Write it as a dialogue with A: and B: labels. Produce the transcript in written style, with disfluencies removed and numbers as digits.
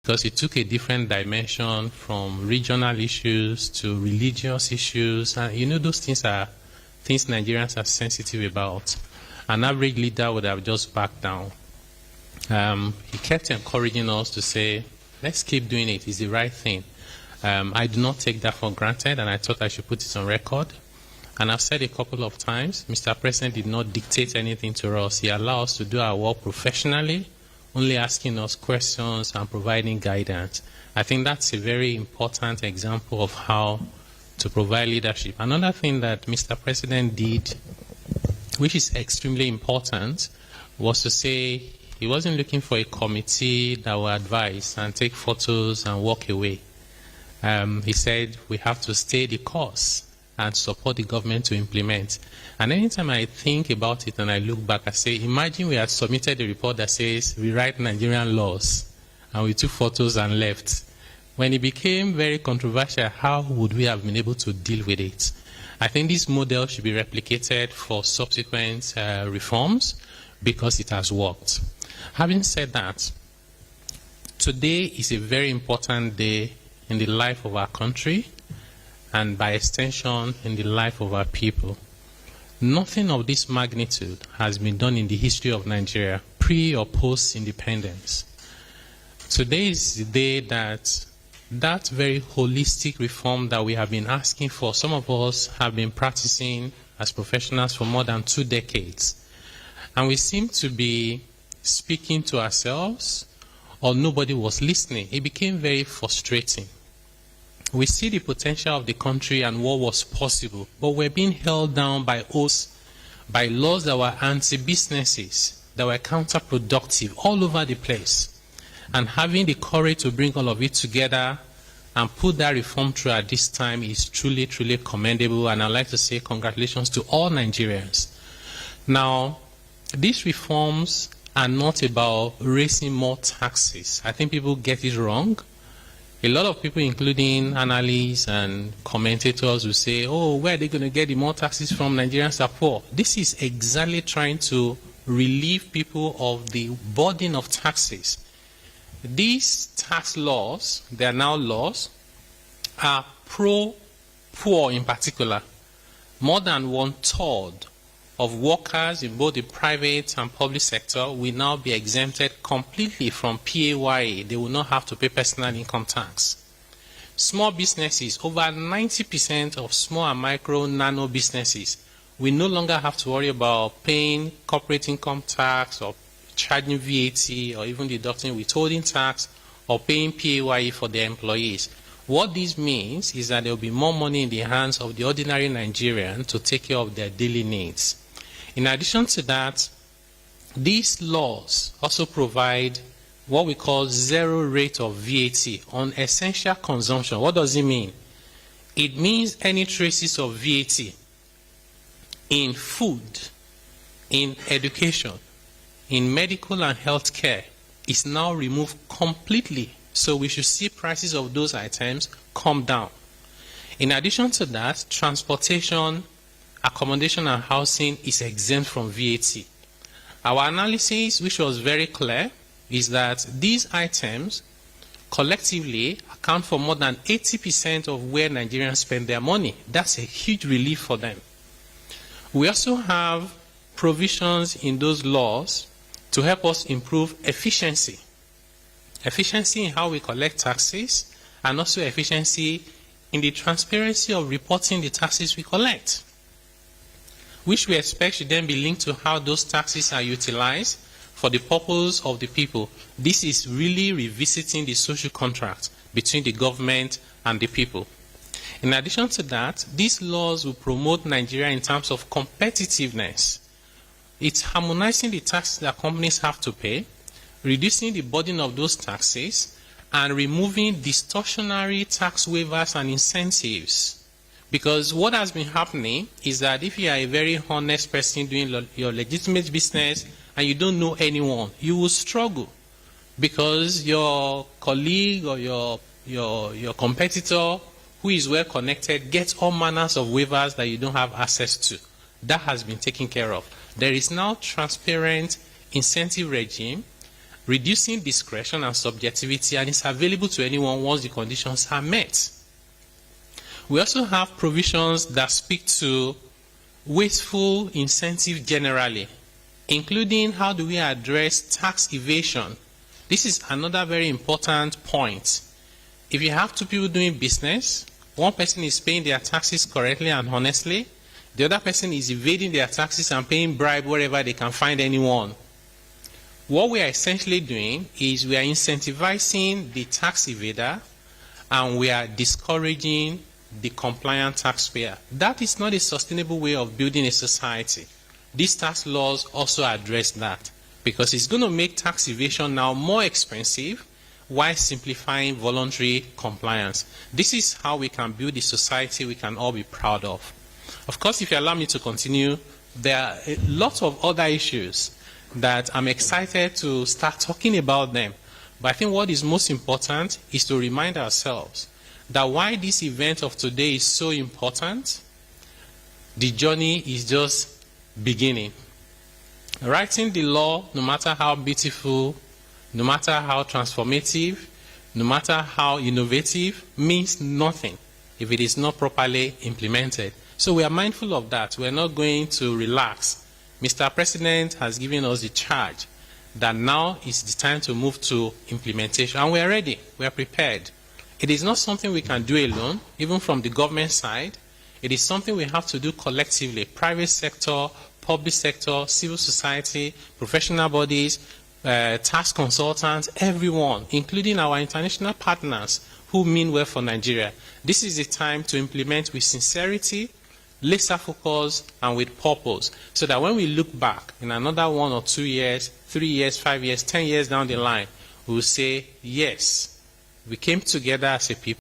A: because it took a different dimension from regional issues to religious issues. And you know, those things are things Nigerians are sensitive about. An average leader would have just backed down. He kept encouraging us to say, let's keep doing it. It's the right thing. I do not take that for granted, and I thought I should put it on record. And I've said a couple of times, Mr. President did not dictate anything to us. He allowed us to do our work professionally, only asking us questions and providing guidance. I think that's a very important example of how to provide leadership. Another thing that Mr. President did, which is extremely important, was to say he wasn't looking for a committee that will advise and take photos and walk away. He said we have to stay the course and support the government to implement. And anytime I think about it and I look back, I say, imagine we had submitted a report that says rewrite Nigerian laws, and we took photos and left. When it became very controversial, how would we have been able to deal with it? I think this model should be replicated for subsequent reforms because it has worked. Having said that, today is a very important day in the life of our country, and by extension, in the life of our people. Nothing of this magnitude has been done in the history of Nigeria, pre or post-independence. Today is the day that that very holistic reform that we have been asking for, some of us have been practicing as professionals for more than 2 decades. And we seem to be speaking to ourselves, or nobody was listening. It became very frustrating. We see the potential of the country and what was possible, but we're being held down by oaths, by laws that were anti-businesses, that were counterproductive all over the place. And having the courage to bring all of it together and put that reform through at this time is truly, truly commendable, and I'd like to say congratulations to all Nigerians. Now, these reforms are not about raising more taxes. I think people get it wrong. A lot of people, including analysts and commentators, will say, oh, where are they going to get the more taxes from? Nigerians are poor. This is exactly trying to relieve people of the burden of taxes. These tax laws, they are now laws, are pro-poor in particular. More than 1/3 of workers in both the private and public sector will now be exempted completely from PAYE. They will not have to pay personal income tax. Small businesses, over 90% of small and micro nano businesses will no longer have to worry about paying corporate income tax or charging VAT or even deducting withholding tax or paying PAYE for their employees. What this means is that there will be more money in the hands of the ordinary Nigerian to take care of their daily needs. In addition to that, these laws also provide what we call zero rate of VAT on essential consumption. What does it mean? It means any traces of VAT in food, in education, in medical and health care is now removed completely. So we should see prices of those items come down. In addition to that, transportation, accommodation and housing is exempt from VAT. Our analysis, which was very clear, is that these items collectively account for more than 80% of where Nigerians spend their money. That's a huge relief for them. We also have provisions in those laws to help us improve efficiency. Efficiency in how we collect taxes, and also efficiency in the transparency of reporting the taxes we collect, which we expect should then be linked to how those taxes are utilized for the purpose of the people. This is really revisiting the social contract between the government and the people. In addition to that, these laws will promote Nigeria in terms of competitiveness. It's harmonizing the taxes that companies have to pay, reducing the burden of those taxes, and removing distortionary tax waivers and incentives. Because what has been happening is that if you are a very honest person doing your legitimate business and you don't know anyone, you will struggle because your colleague or your competitor who is well connected gets all manners of waivers that you don't have access to. That has been taken care of. There is now transparent incentive regime, reducing discretion and subjectivity, and it's available to anyone once the conditions are met. We also have provisions that speak to wasteful incentive generally, including how do we address tax evasion. This is another very important point. If you have two people doing business, one person is paying their taxes correctly and honestly, the other person is evading their taxes and paying bribe wherever they can find anyone. What we are essentially doing is we are incentivizing the tax evader and we are discouraging the compliant taxpayer. That is not a sustainable way of building a society. These tax laws also address that, because it's going to make tax evasion now more expensive while simplifying voluntary compliance. This is how we can build a society we can all be proud of. Of course, if you allow me to continue, there are a lot of other issues that I'm excited to start talking about them. But I think what is most important is to remind ourselves that why this event of today is so important, the journey is just beginning. Writing the law, no matter how beautiful, no matter how transformative, no matter how innovative, means nothing if it is not properly implemented. So we are mindful of that. We are not going to relax. Mr. President has given us the charge that now is the time to move to implementation. And we are ready. We are prepared. It is not something we can do alone, even from the government side. It is something we have to do collectively. Private sector, public sector, civil society, professional bodies, tax consultants, everyone, including our international partners who mean well for Nigeria. This is the time to implement with sincerity, laser focus, and with purpose, so that when we look back in another 1 or 2 years, 3 years, 5 years, 10 years down the line, we will say, yes, we came together as a people.